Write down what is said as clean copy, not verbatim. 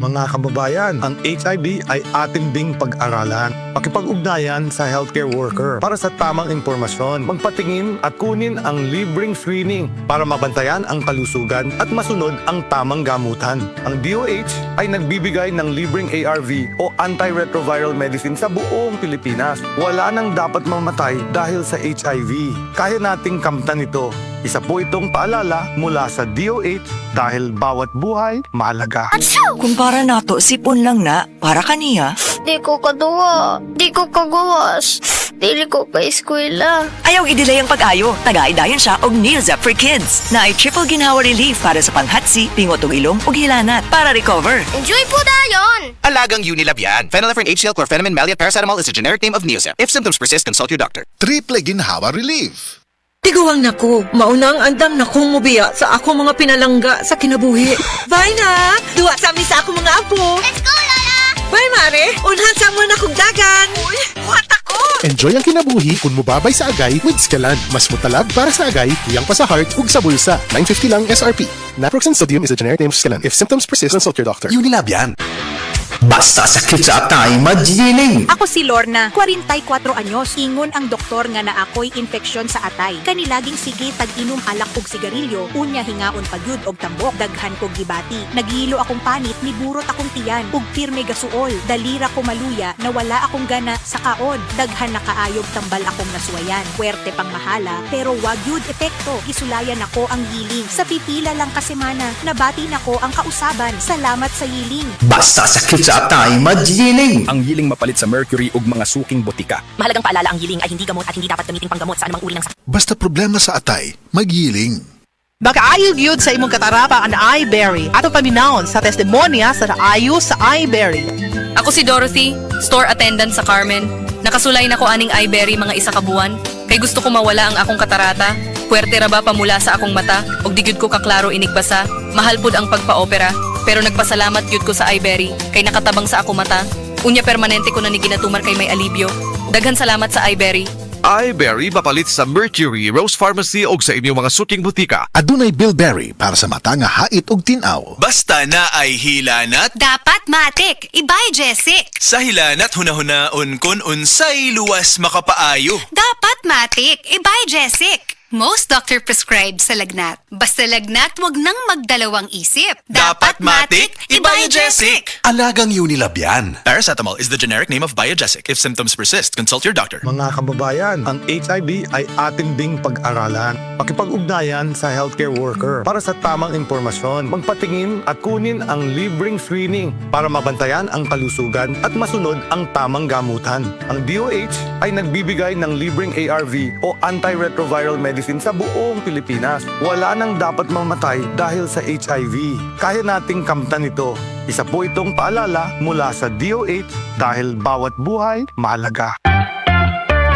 Mga kababayan, ang HIV ay ating ding pag-aralan. Pakipag-ugnayan sa healthcare worker para sa tamang impormasyon. Magpatingin at kunin ang libreng screening para mabantayan ang kalusugan at masunod ang tamang gamutan. Ang DOH ay nagbibigay ng libreng ARV o antiretroviral medicine sa buong Pilipinas. Wala nang dapat mamatay dahil sa HIV. Kaya nating kamtan ito. Isa po itong paalala mula sa DOH dahil bawat buhay mahalaga. Kumpara nato, sipon lang na, para kaniya. Di ko kaduwa. Di ko kagawas. Dili ko ka eskwela. Ayaw i-delay ang pag-ayo. Taga-idayon siya og Neozep for Kids na ay triple ginhawa relief para sa panghatsi, pingot og ilong ug hilanat para recover. Enjoy po dayon! Alagang Unilab yan. Phenylephrine HCl chlorpheniramine maleate paracetamol is a generic name of Neozep. If symptoms persist, consult your doctor. Triple ginhawa relief. Tiguang nako, maunang andam na kong mubiya sa ako mga pinalangga sa kinabuhi. Bye na! Duwa sa amin sa ako mga apo. Let's go, Lola! Bye, Mare! Unhan sa mo na kong dagan. Uy, buhat ako! Enjoy ang kinabuhi kung mubabay sa agay with Scalan. Mas mutalab para sa agay, tuyang pa sa heart, ug sa bulsa. 950 lang SRP. Naproxen sodium is a generic name of Scalan. If symptoms persist, consult your doctor. Unilab yan. Basta sakit sa atay, magiling. Ako si Lorna, 44 anyos. Ingon ang doktor nga na ako'y infeksyon sa atay. Kanilaging sige tag-inom alak og sigarilyo, unya hingaon pagyud og tambok, daghan kog gibati. Nagihilo akong panit, niburot akong tiyan, ug pirme gasuol. Dalira ko maluya, nawala akong gana sa kaon. Daghan na kaayog tambal akong nasuwayan. Puwerte pang mahala, pero wag yun epekto. Gisulayan ako ang yiling. Sa pipila lang kasemana, nabati nako ang kausaban. Salamat sa yiling. Basta sakit sa atay, magiling. Ang yiling mapalit sa mercury ug mga suking botika. Mahalagang paalala, ang yiling ay hindi gamot at hindi dapat gamitin panggamot sa anumang uri ng sakit. Basta problema sa atay, magyiling. Makaayog yun sa imong katarapa ang iBerry. Ato paminahon sa testimonya sa naayo sa iBerry. Ako si Dorothy, store attendant sa Carmen. Nakasulay na ko aning iBerry mga isa ka buwan. Kay gusto ko mawala ang akong katarata. Puwerte ra ba pamula sa akong mata? Og di gyud ko kaklaro inigbasa. Mahal pud ang pagpa-opera. Pero nagpasalamat yun ko sa iBerry, kay nakatabang sa ako mata. Unya permanente ko na ni ginatumar kay may alibyo. Daghan salamat sa iBerry. iBerry mapalit sa Mercury, Rose Pharmacy o sa inyong mga suking butika. Adunay Bilberry para sa mata nga hait ug tin-aw. Basta na ay hilanat. Dapat matik, ibay Jessic. Sa hilanat hunahunaon kun unsay luwas makapaayo. Dapat matik, ibay Jessic. Most doctor prescribe sa lagnat. Basta lagnat, wag nang magdalawang isip. Dapat matik, iBiogesic. Alagang Unilab yan. Paracetamol is the generic name of Biogesic. If symptoms persist, consult your doctor. Mga kababayan, ang HIV ay ating ding pag-aralan. Pakipag-ugnayan sa healthcare worker para sa tamang impormasyon. Magpatingin at kunin ang libreng screening para mabantayan ang kalusugan at masunod ang tamang gamutan. Ang DOH ay nagbibigay ng libreng ARV o antiretroviral medicine sa buong Pilipinas. Wala nang dapat mamatay dahil sa HIV. Kaya nating kamtan ito. Isa po itong paalala mula sa DOH dahil bawat buhay mahalaga.